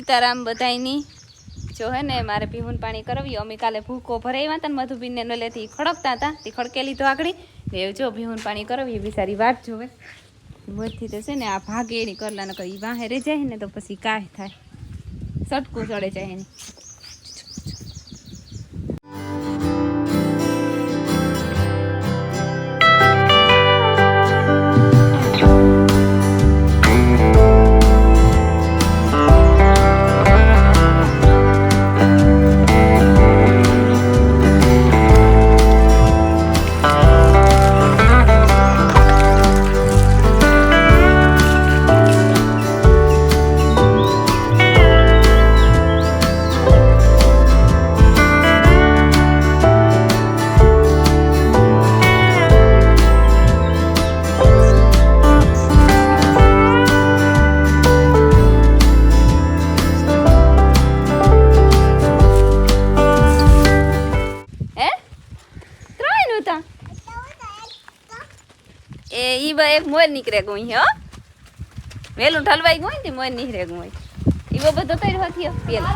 સીતારામ બધાયની જો હે ને મારે પીવું પાણી કરવી અમે કાલે ભૂકો ભરાવ્યા હતા ને મધુબીનને નલેથી ખડકતા હતા તે ખડકેલી તો આગળ ને જો પીવું પાણી કરવી બિચારી વાત જોવે મોરથી તો છે ને આ ભાગે એની કરલા ન કરી વાહે રહી જાય ને તો પછી કાંઈ થાય સટકું ચડે જાય એની एक मोर निकरे गई है वेलू ढलवाई गई थी मोर निकरे गई इवो बतो तई होती है पेला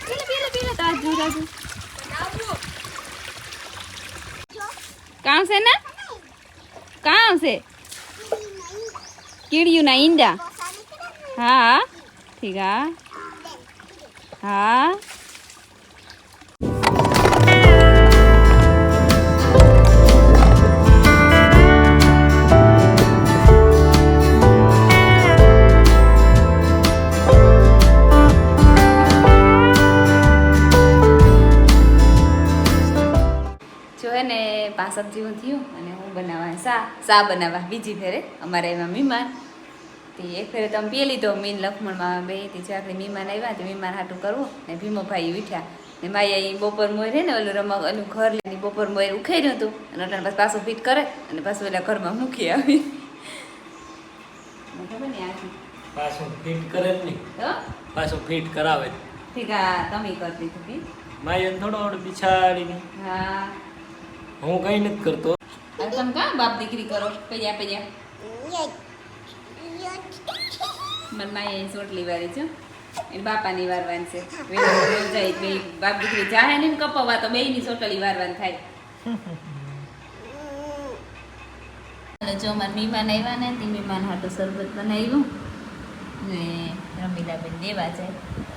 पेला पेला ताजू ताजू कहां से ना कहां से कीड़ियों ना इंडा हाँ ठीक है हाँ सब्जी थी हूँ बनावा सा बनावा बीजी फेरे अमरा एवं मीमान एक फेरे तो पी लीधो मीन लखमण में बे आखरी मीमान आया तो मीमान हाटू करव ने भीमो भाई उठ्या ने माई बपोर मोर है ने ओलू रमक ओलू घर ले बपोर मोर उखाई रू अटाण पास पासो फीट करे पास ओला घर में मूकी आई फीट करावे ठीक है तमे करती थी माई थोड़ो बिछाड़ी हाँ हूँ कई नहीं करतो तुम क्या बाप दीकरी करो पजा पजा मन माई सोटली वारी छो ए बापा नी वारवान से वेलो जाई बे बाप दीकरी जाहे ने कपवा तो बेय नी सोटली वारवान थाय जो मन मीमान आव्या ने ती मीमान हाटो शरबत बनाव्યું ને રમીલા બેન દેવા જાય